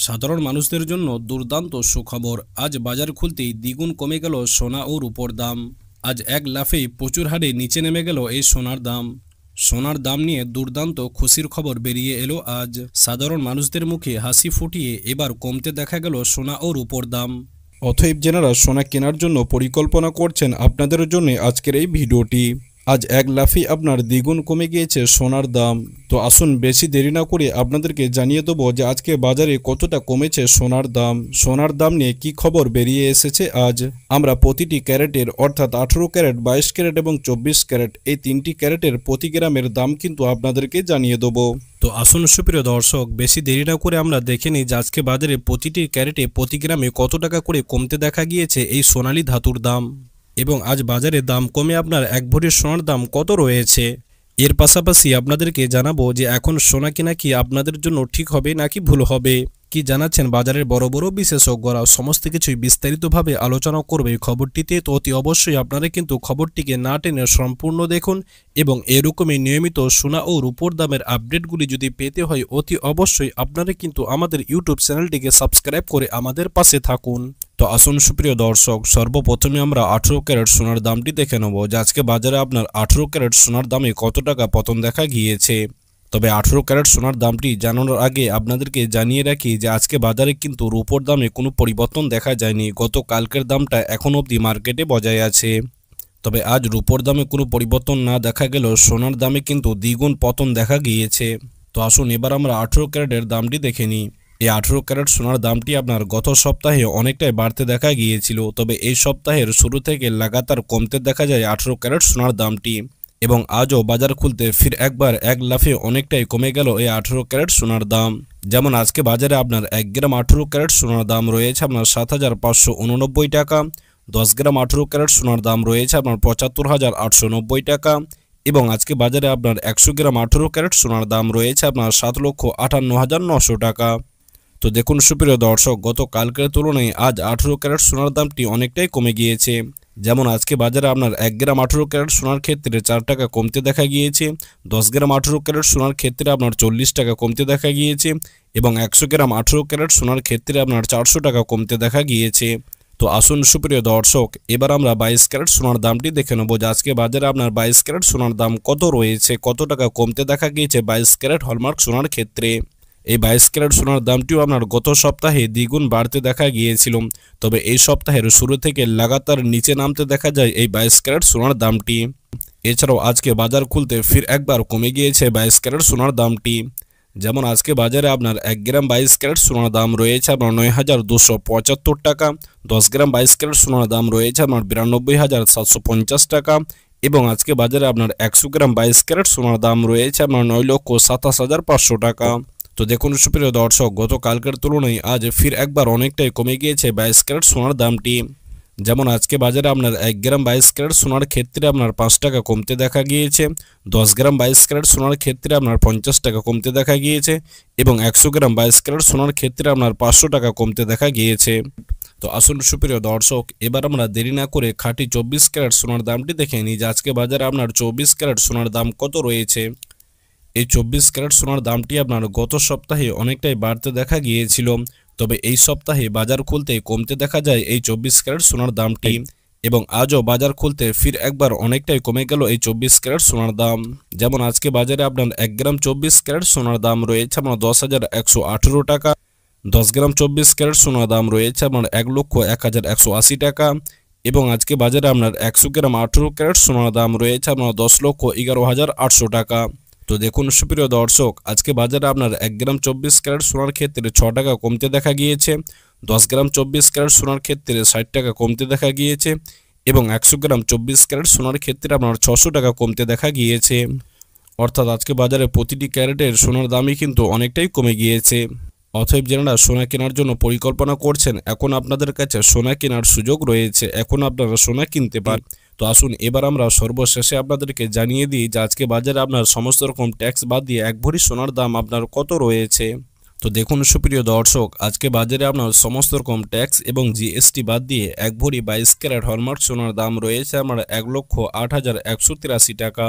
সাধারণ মানুষদের জন্য দুর্দান্ত সুখবর। আজ বাজার খুলতেই দ্বিগুণ কমে গেল সোনা ও রূপোর দাম। আজ এক লাফেই প্রচুর হারে নিচে নেমে গেল এই সোনার দাম। সোনার দাম নিয়ে দুর্দান্ত খুশির খবর বেরিয়ে এলো আজ। সাধারণ মানুষদের মুখে হাসি ফুটিয়ে এবার কমতে দেখা গেল সোনা ও রূপোর দাম। অতএব যারা সোনা কেনার জন্য পরিকল্পনা করছেন, আপনাদের জন্য আজকের এই ভিডিওটি। আজ এক লাফে আপনার দ্বিগুণ কমে গিয়েছে সোনার দাম। তো আসুন বেশি দেরি না করে আপনাদেরকে জানিয়ে দেবো যে আজকে বাজারে কতটা কমেছে সোনার দাম। সোনার দাম নিয়ে কি খবর বেরিয়ে এসেছে আজ। আমরা প্রতিটি ক্যারেটের অর্থাৎ 18 ক্যারেট, 22 ক্যারেট এবং 24 ক্যারেট এই তিনটি ক্যারেটের প্রতি গ্রামের দাম কিন্তু আপনাদেরকে জানিয়ে দেবো। তো আসুন সুপ্রিয় দর্শক, বেশি দেরি না করে আমরা দেখে নিই যে আজকে বাজারে প্রতিটি ক্যারেটে প্রতি গ্রামে কত টাকা করে কমতে দেখা গিয়েছে এই সোনালী ধাতুর দাম, এবং আজ বাজারে দাম কমে আপনার এক ভরি সোনার দাম কত রয়েছে। এর পাশাপাশি আপনাদেরকে জানাবো যে এখন সোনা কেনা কি আপনাদের জন্য ঠিক হবে নাকি ভুল হবে, কি জানাচ্ছেন বাজারের বড় বড় বিশেষজ্ঞরা। সমস্ত কিছুই বিস্তারিতভাবে আলোচনা করবে খবরটিতে। তো অতি অবশ্যই আপনারা কিন্তু খবরটিকে না টেনে সম্পূর্ণ দেখুন, এবং এরকমই নিয়মিত সোনা ও রূপোর দামের আপডেটগুলি যদি পেতে হয় অতি অবশ্যই আপনারা কিন্তু আমাদের ইউটিউব চ্যানেলটিকে সাবস্ক্রাইব করে আমাদের পাশে থাকুন। তো আসুন সুপ্রিয় দর্শক, সর্বপ্রথমে আমরা 18 ক্যারেট সোনার দামটি দেখে নেব যে আজকে বাজারে আপনার 18 ক্যারেট সোনার দামে কত টাকা পতন দেখা গিয়েছে। তবে 18 ক্যারেট সোনার দামটি জানানোর আগে আপনাদেরকে জানিয়ে রাখি যে আজকে বাজারে কিন্তু রূপোর দামে কোনো পরিবর্তন দেখা যায়নি। গতকালকের দামটা এখন অবধি মার্কেটে বজায় আছে। তবে আজ রূপোর দামে কোনো পরিবর্তন না দেখা গেলেও সোনার দামে কিন্তু দ্বিগুণ পতন দেখা গিয়েছে। তো আসুন এবার আমরা 18 ক্যারেটের দামটি দেখে নিই। এই 18 ক্যারেট সোনার দামটি আপনার গত সপ্তাহে অনেকটাই বাড়তে দেখা গিয়েছিল, তবে এই সপ্তাহের শুরু থেকে লাগাতার কমতে দেখা যায় 18 ক্যারেট সোনার দামটি, এবং আজও বাজার খুলতে ফির একবার এক লাফে অনেকটাই কমে গেল এই 18 ক্যারেট সোনার দাম। যেমন আজকে বাজারে আপনার 1 গ্রাম 18 ক্যারেট সোনার দাম রয়েছে আপনার 7,589 টাকা, 10 গ্রাম 18 ক্যারেট সোনার দাম রয়েছে আপনার 75,890 টাকা, এবং আজকে বাজারে আপনার 100 গ্রাম 18 ক্যারেট সোনার দাম রয়েছে আপনার 7,58,900 টাকা। তো দেখুন সুপ্রিয় দর্শক, গতকালকের তুলনায় আজ 18 ক্যারেট সোনার দামটি অনেকটাই কমে গিয়েছে। যেমন আজকে বাজারে আপনার 1 গ্রাম 18 ক্যারেট সোনার ক্ষেত্রে 4 টাকা কমতে দেখা গিয়েছে, 10 গ্রাম 18 ক্যারেট সোনার ক্ষেত্রে আপনার 40 টাকা কমতে দেখা গিয়েছে, এবং 100 গ্রাম 18 ক্যারেট সোনার ক্ষেত্রে আপনার 400 টাকা কমতে দেখা গিয়েছে। তো আসুন সুপ্রিয় দর্শক, এবার আমরা 22 ক্যারেট সোনার দামটি দেখে নেব যে আজকে বাজারে আপনার 22 ক্যারেট সোনার দাম কত রয়েছে, কত টাকা কমতে দেখা গিয়েছে 22 ক্যারেট হলমার্ক সোনার ক্ষেত্রে। এই 22 ক্যারেট সোনার দামটিও আপনার গত সপ্তাহে দ্বিগুণ বাড়তে দেখা গিয়েছিল, তবে এই সপ্তাহের শুরু থেকে লাগাতার নিচে নামতে দেখা যায় এই 22 ক্যারেট সোনার দামটি। এছাড়াও আজকে বাজার খুলতে ফির একবার কমে গিয়েছে 22 ক্যারেট সোনার দামটি। যেমন আজকে বাজারে আপনার 1 গ্রাম 22 ক্যারেট সোনার দাম রয়েছে আপনার 9,275 টাকা, 10 গ্রাম 22 ক্যারেট সোনার দাম রয়েছে আপনার 92,750 টাকা, এবং আজকে বাজারে আপনার 100 গ্রাম 22 ক্যারেট সোনার দাম রয়েছে আপনার 9,27,500 টাকা। তো দেখুন সুপ্রিয় দর্শক, গতকালকের তুলনায় আজ ফির একবার অনেকটাই কমে গিয়েছে 22 ক্যারেট সোনার দামটি। যেমন আজকে বাজারে আপনার 1 গ্রাম 22 ক্যারেট সোনার ক্ষেত্রে আপনার 5 টাকা কমতে দেখা গিয়েছে, 10 গ্রাম 22 ক্যারেট সোনার ক্ষেত্রে আপনার 50 টাকা কমতে দেখা গিয়েছে, এবং 100 গ্রাম 22 ক্যারেট সোনার ক্ষেত্রে আপনার 500 টাকা কমতে দেখা গিয়েছে। তো আসুন সুপ্রিয় দর্শক, এবার আমরা দেরি না করে খাঁটি 24 ক্যারেট সোনার দামটি দেখে নিই যে আজকে বাজারে আপনার 24 ক্যারেট সোনার দাম কত রয়েছে। এই 24 ক্যারেট সোনার দামটি আপনার গত সপ্তাহে অনেকটাই বাড়তে দেখা গিয়েছিল, তবে এই সপ্তাহে বাজার খুলতে কমতে দেখা যায় এই 24 ক্যারেট সোনার দামটি, এবং আজও বাজার খুলতে ফির একবার অনেকটাই কমে গেল এই 24 ক্যারেট সোনার দাম। যেমন আজকে বাজারে আপনার 1 গ্রাম 24 ক্যারেট সোনার দাম রয়েছে আপনার 10,118 টাকা, 10 গ্রাম 24 ক্যারেট সোনার দাম রয়েছে আপনার 1,01,180 টাকা, এবং আজকে বাজারে আপনার 100 গ্রাম 18 ক্যারেট সোনার দাম রয়েছে আপনার 10,11,800 টাকা। তো দেখুন সুপ্রিয় দর্শক, আজকে বাজারে আপনার 1 গ্রাম 24 ক্যারেট সোনার ক্ষেত্রে 6 টাকা কমতে দেখা গিয়েছে, 10 গ্রাম 24 ক্যারেট সোনার ক্ষেত্রে 60 টাকা কমতে দেখা গিয়েছে, এবং 100 গ্রাম 24 ক্যারেট সোনার ক্ষেত্রে আপনার 600 টাকা কমতে দেখা গিয়েছে। অর্থাৎ আজকে বাজারে প্রতিটি ক্যারেটের সোনার দামই কিন্তু অনেকটাই কমে গিয়েছে। অতএব যারা সোনা কেনার জন্য পরিকল্পনা করছেন, এখন আপনাদের কাছে সোনা কেনার সুযোগ রয়েছে, এখন আপনারা সোনা কিনতে পারেন। তো আসুন এবার আমরা সর্বশেষে আপনাদেরকে জানিয়ে দিই যে আজকে বাজারে আপনার সমস্ত রকম ট্যাক্স বাদ দিয়ে এক ভরি সোনার দাম আপনার কত রয়েছে। তো দেখুন সুপ্রিয় দর্শক, আজকে বাজারে আপনার সমস্ত রকম ট্যাক্স এবং জিএসটি বাদ দিয়ে এক ভরি 22 ক্যারেট হলমার্ক সোনার দাম রয়েছে আমার 1,08,183 টাকা।